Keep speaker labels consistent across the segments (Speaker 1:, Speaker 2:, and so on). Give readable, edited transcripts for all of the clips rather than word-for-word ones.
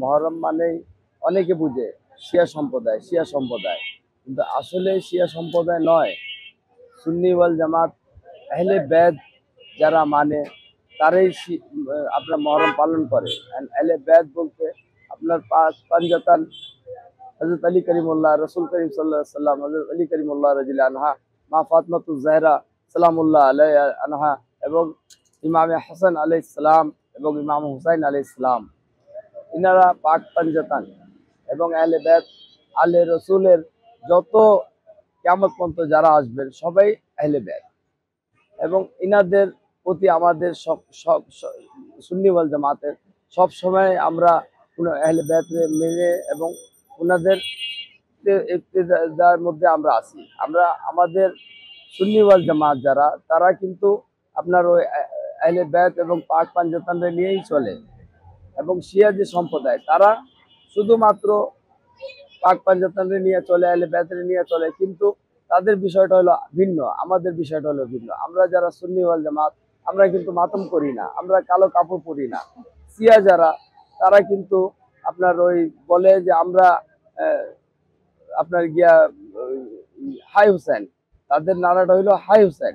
Speaker 1: মহরম মানেই অনেকে বুঝে শিয়া সম্প্রদায়, কিন্তু আসলে শিয়া সম্প্রদায় নয়। সুন্নি ওয়াল জামাত আহলে বেদ যারা মানে তারাই আপনার মহরম পালন করে। আহলে বেদ বলতে আপনার পাঞ্জাতান হযরত আলী করিমুল্লাহ, রাসূল করিম সাল্লাল্লাহু আলাইহি ওয়াসাল্লাম, হযরত আলী করিমুল্লাহ রাদিয়াল্লাহু আনহা, মা ফাতিমাতুজ জাহরা সালামুল্লাহ আলাইহা আনহা, এবং ইমামে হাসান আলাইহিস সালাম এবং ইমাম হুসাইন আলাইহিস সালাম, ইনারা পাক পাঞ্জাতান এবং আহলে বেত আলে রসুলের যত কিয়ামত পর্যন্ত যারা আসবেন সবাই আহলে বেত। এবং ইনাদের প্রতি আমাদের সুন্নি ওয়াল জামাতের সব সময় আমরা আহলে বেতকে মেনে এবং ওনাদের ইক্তেদার মধ্যে আমরা আছি। আমরা আমাদের সুন্নি ওয়াল জামাত যারা, তারা কিন্তু আপনার ওই আহলে বেত এবং পাক পাঞ্জাতানদের নিয়েই চলে। এবং শিয়া যে সম্প্রদায় তারা শুধুমাত্র পাক পাঞ্জাতানদের নিয়ে চলে, আহলে বেতের নিয়ে চলে, কিন্তু তাদের বিষয়টা হলো ভিন্ন, আমাদের বিষয়টা হলো ভিন্ন। আমরা যারা সুন্নি ওয়াল জামাত আমরা কিন্তু মাতম করি না, আমরা কালো কাপড় পরি না। শিয়া যারা তারা কিন্তু আপনার ওই বলে যে আমরা আপনার গিয়া হাই হুসেন, তাদের নারাটা হইলো হাই হুসেন,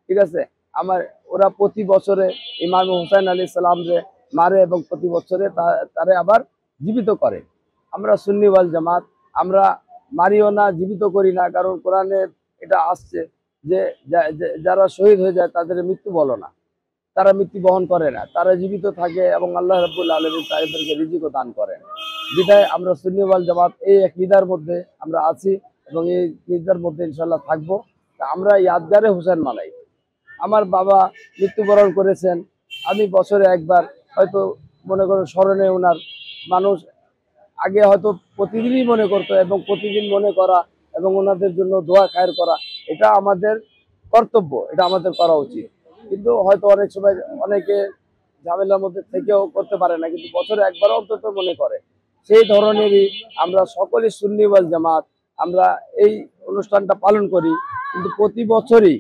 Speaker 1: ঠিক আছে। ওরা প্রতি বছরে ইমাম হুসাইন আলাইহিস সালাম রে মারে এবং প্রতি বছরে তারে আবার জীবিত করে। আমরা সুন্নি ওয়াল জামাত আমরা মারিও না, জীবিত করি না, কারণ কোরআনে এটা আসছে যে যারা শহীদ হয়ে যায় তাদের মৃত্যু বলো না, তারা মৃত্যু বহন করে না, তারা জীবিত থাকে এবং আল্লাহ রাব্বুল আলামিন তাদেরকে রিজিকও দান করেন। বিধায় আমরা সুন্নি ওয়াল জামাত এই আকীদার মধ্যে আমরা আছি এবং এই আকীদার মধ্যে ইনশাআল্লাহ থাকবো। আমরা ইয়াদগারে হুসেন মানাই। আমার বাবা মৃত্যুবরণ করেছেন, আমি বছরে একবার হয়তো মনে করো স্মরণে ওনার মানুষ আগে হয়তো প্রতিদিনই মনে করতো, এবং প্রতিদিন মনে করা এবং ওনাদের জন্য দোয়া খায়ের করা এটা আমাদের কর্তব্য, এটা আমাদের করা উচিত। কিন্তু হয়তো অনেক সময় অনেকে ঝামেলার মধ্যে থেকেও করতে পারে না, কিন্তু বছরে একবার অন্তত মনে করে। সেই ধরনেরই আমরা সকলে সুন্নি ওয়াল জামাত আমরা এই অনুষ্ঠানটা পালন করি, কিন্তু প্রতি বছরই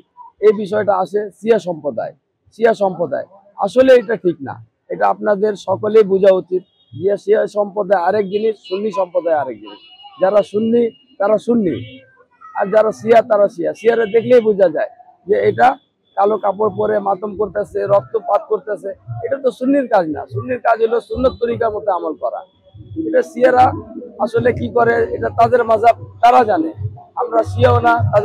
Speaker 1: এই বিষয়টা আসে শিয়া সম্প্রদায়। আসলে এটা ঠিক না, এটা আপনাদের সকলেই বোঝা উচিত যে শিয়া সম্প্রদায় আরেক জিনিস, সুন্নি সম্প্রদায় আরেক জিনিস। যারা সুন্নি তারা সুন্নি, আর যারা শিয়া তারা শিয়ারে দেখলেই বোঝা যায় যে এটা কালো কাপড় পরে মাতম করতেছে, রক্তপাত করতেছে, এটা তো সুন্নির কাজ না। সুন্নির কাজ হলো সুন্নত তরিকার মধ্যে আমল করা। এটা শিয়ারা আসলে কি করে এটা তাদের মাযহাব তারা জানে, আমরা শিয়াও না, তাদের